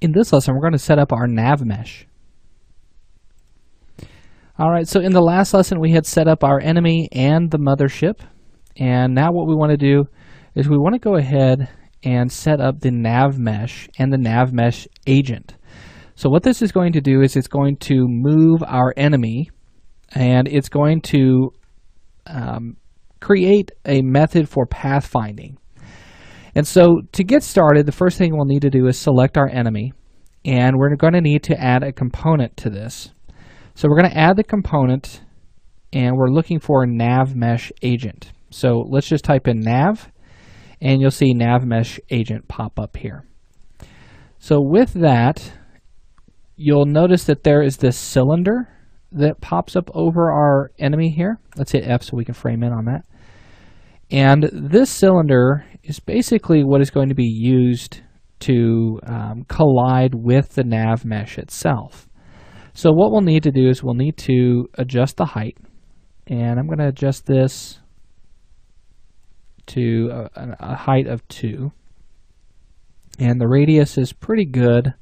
In this lesson, we're going to set up our nav mesh. Alright, so in the last lesson we had set up our enemy and the mothership, and now what we want to do is we want to go ahead and set up the nav mesh and the nav mesh agent. So what this is going to do is it's going to move our enemy, and it's going to create a method for pathfinding. And so to get started, the first thing we'll need to do is select our enemy, and we're going to need to add a component to this. So we're going to add the component, and we're looking for a nav mesh agent. So let's just type in nav, and you'll see nav mesh agent pop up here. So with that, you'll notice that there is this cylinder that pops up over our enemy here. Let's hit F so we can frame in on that. And this cylinder is basically what is going to be used to collide with the nav mesh itself. So what we'll need to do is we'll need to adjust the height, and I'm going to adjust this to a height of 2, and the radius is pretty good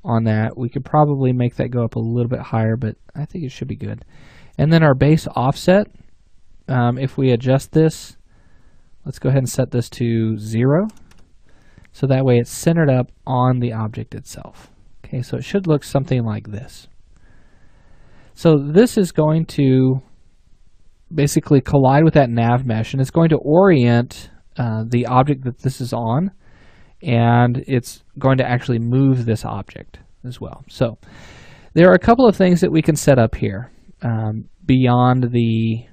on that. We could probably make that go up a little bit higher, but I think it should be good. And then our base offset, if we adjust this, let's go ahead and set this to 0, so that way it's centered up on the object itself. Okay, so it should look something like this. So this is going to basically collide with that nav mesh, and it's going to orient the object that this is on, and it's going to actually move this object as well. So there are a couple of things that we can set up here beyond the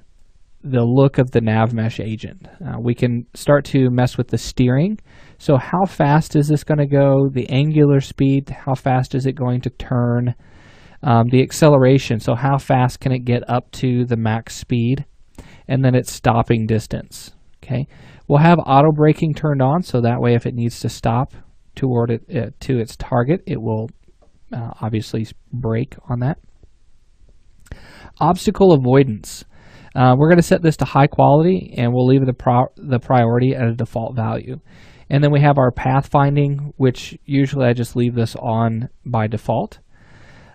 look of the nav mesh agent. We can start to mess with the steering. So how fast is this going to go? The angular speed, how fast is it going to turn? The acceleration, so how fast can it get up to the max speed? And then its stopping distance. Okay, we'll have auto braking turned on, so that way if it needs to stop toward it to its target, it will obviously brake on that. Obstacle avoidance. We're going to set this to high quality, and we'll leave the priority at a default value. And then we have our pathfinding, which usually I just leave this on by default.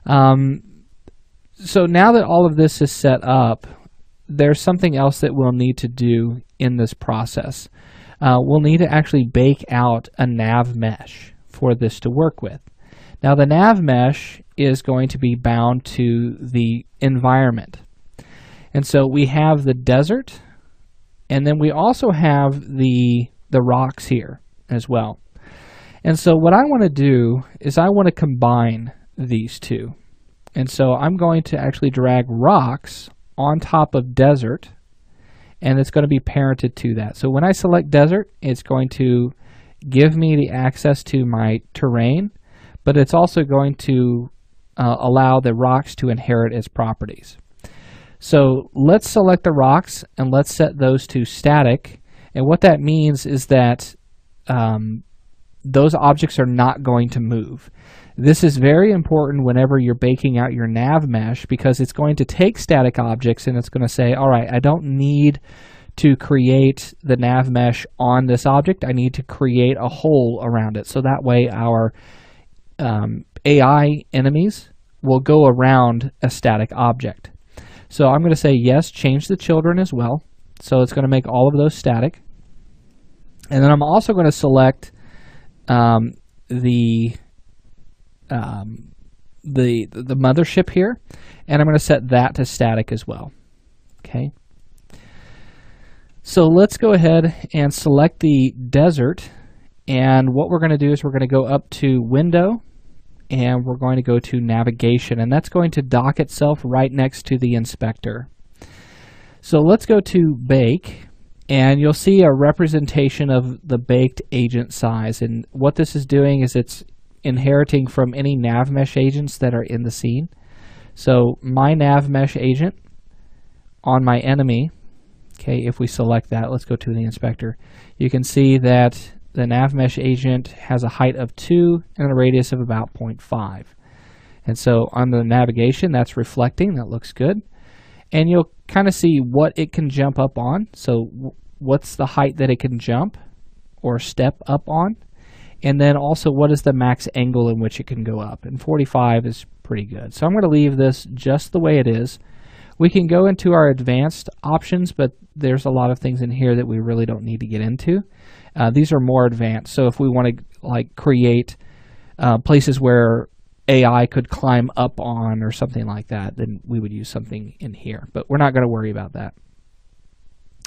So now that all of this is set up, there's something else that we'll need to do in this process. We'll need to actually bake out a nav mesh for this to work with. Now the nav mesh is going to be bound to the environment. And so we have the desert, and then we also have the rocks here as well. And so what I want to do is I want to combine these two. And so I'm going to actually drag rocks on top of desert, and it's going to be parented to that. So when I select desert, it's going to give me the access to my terrain, but it's also going to allow the rocks to inherit its properties. So let's select the rocks and let's set those to static. And what that means is that those objects are not going to move. This is very important whenever you're baking out your nav mesh, because it's going to take static objects and it's going to say, all right, I don't need to create the nav mesh on this object. I need to create a hole around it. So that way our AI enemies will go around a static object. So I'm going to say yes, change the children as well. So it's going to make all of those static. And then I'm also going to select the mothership here, and I'm going to set that to static as well. Okay. So let's go ahead and select the desert, and what we're going to do is we're going to go up to Window, and we're going to go to Navigation, and that's going to dock itself right next to the inspector. So let's go to Bake, and you'll see a representation of the baked agent size, and what this is doing is it's inheriting from any nav mesh agents that are in the scene. So my nav mesh agent on my enemy, okay, if we select that, let's go to the inspector, you can see that the nav mesh agent has a height of 2 and a radius of about 0.5. And so on the navigation, that's reflecting, that looks good. And you'll kind of see what it can jump up on. So what's the height that it can jump or step up on? and then also what is the max angle in which it can go up, and 45 is pretty good. So I'm going to leave this just the way it is. We can go into our advanced options, but there's a lot of things in here that we really don't need to get into. These are more advanced, so if we want to like create places where AI could climb up on or something like that, then we would use something in here, but we're not going to worry about that.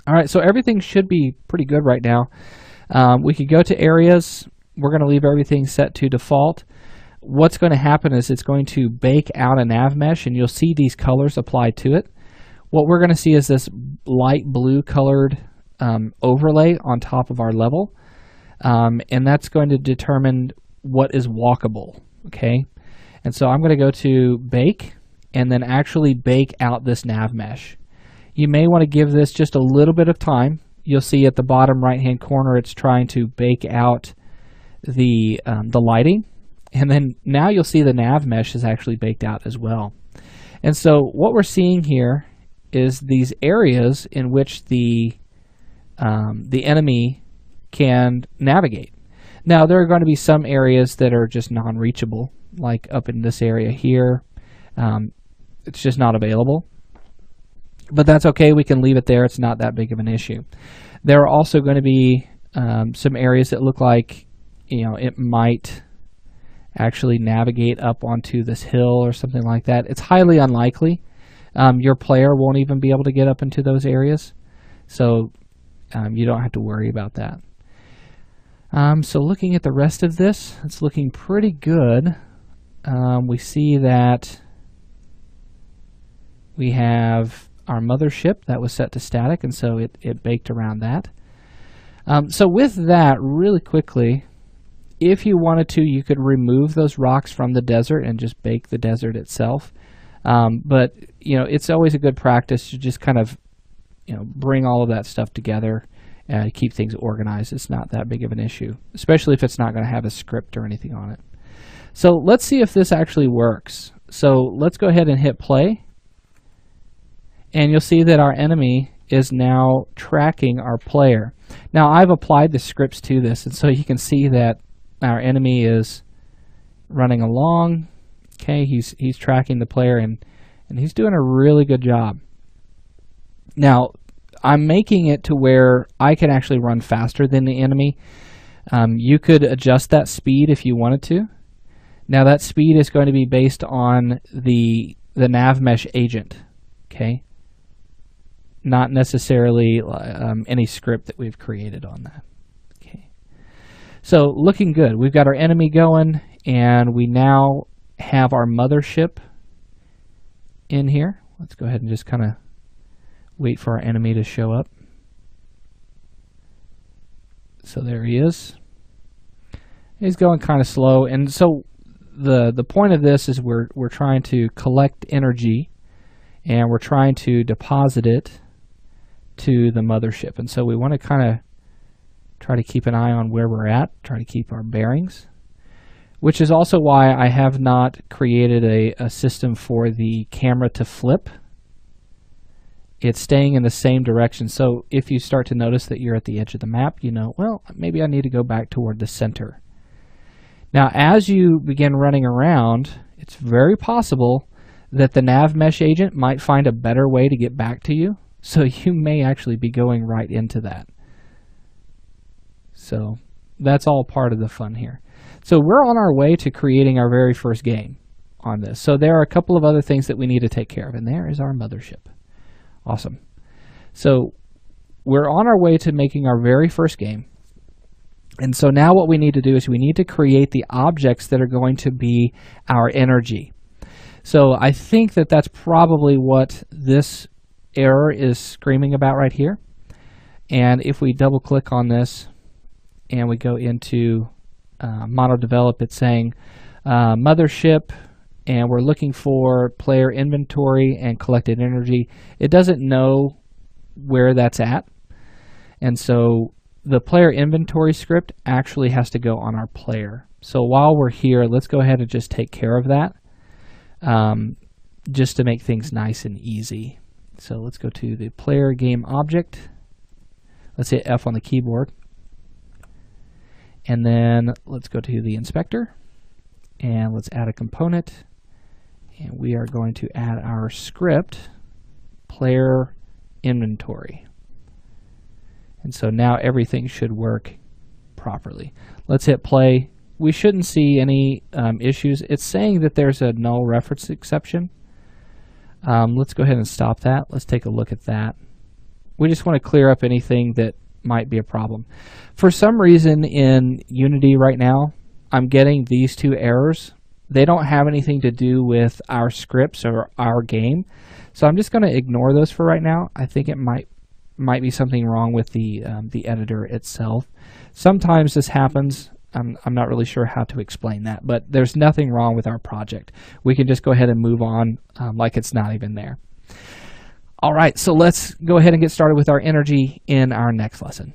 All right, so everything should be pretty good right now. We could go to areas. We're going to leave everything set to default. What's going to happen is it's going to bake out a nav mesh, and you'll see these colors applied to it. What we're going to see is this light blue colored overlay on top of our level, and that's going to determine what is walkable, okay? And so I'm going to go to bake and then actually bake out this nav mesh. You may want to give this just a little bit of time. You'll see at the bottom right hand corner it's trying to bake out the lighting, and then now you'll see the nav mesh is actually baked out as well. And so what we're seeing here is these areas in which the enemy can navigate. Now there are going to be some areas that are just non-reachable, like up in this area here. It's just not available. But that's okay, we can leave it there, it's not that big of an issue. There are also going to be some areas that look like, you know, it might actually navigate up onto this hill or something like that. It's highly unlikely. Your player won't even be able to get up into those areas, so you don't have to worry about that. So looking at the rest of this, it's looking pretty good. We see that we have our mothership that was set to static, and so it baked around that. So with that, really quickly, if you wanted to, you could remove those rocks from the desert and just bake the desert itself. But you know, it's always a good practice to just kind of, you know, bring all of that stuff together and keep things organized. It's not that big of an issue, especially if it's not going to have a script or anything on it. So let's see if this actually works. So let's go ahead and hit play. And you'll see that our enemy is now tracking our player. Now I've applied the scripts to this, and so you can see that our enemy is running along. Okay, he's tracking the player, and he's doing a really good job. Now I'm making it to where I can actually run faster than the enemy. You could adjust that speed if you wanted to. Now that speed is going to be based on the nav mesh agent. Okay, not necessarily any script that we've created on that. Okay, so looking good. We've got our enemy going, and we now have our mothership in here. Let's go ahead and just kind of wait for our enemy to show up. So there he is. He's going kind of slow, and so the point of this is we're trying to collect energy, and we're trying to deposit it to the mothership. And so we want to kind of try to keep an eye on where we're at, try to keep our bearings, which is also why I have not created a system for the camera to flip. It's staying in the same direction. So if you start to notice that you're at the edge of the map, you know, well, maybe I need to go back toward the center. Now, as you begin running around, it's very possible that the nav mesh agent might find a better way to get back to you. So you may actually be going right into that. So that's all part of the fun here. So we're on our way to creating our very first game on this. So there are a couple of other things that we need to take care of, and there is our mothership. Awesome. So we're on our way to making our very first game. And so now what we need to do is we need to create the objects that are going to be our energy. So I think that that's probably what this error is screaming about right here. And if we double click on this and we go into MonoDevelop, it's saying mothership, and we're looking for player inventory and collected energy. It doesn't know where that's at, and so the player inventory script actually has to go on our player. So while we're here, let's go ahead and just take care of that, just to make things nice and easy. So let's go to the player game object. Let's hit F on the keyboard. And then let's go to the inspector and let's add a component. And we are going to add our script player inventory. And so now everything should work properly. Let's hit play. We shouldn't see any issues. It's saying that there's a null reference exception. Let's go ahead and stop that. Let's take a look at that. We just want to clear up anything that might be a problem. For some reason in Unity right now, I'm getting these two errors. They don't have anything to do with our scripts or our game. So I'm just going to ignore those for right now. I think it might be something wrong with the editor itself. Sometimes this happens. I'm not really sure how to explain that, but there's nothing wrong with our project. We can just go ahead and move on like it's not even there. All right, so let's go ahead and get started with our energy in our next lesson.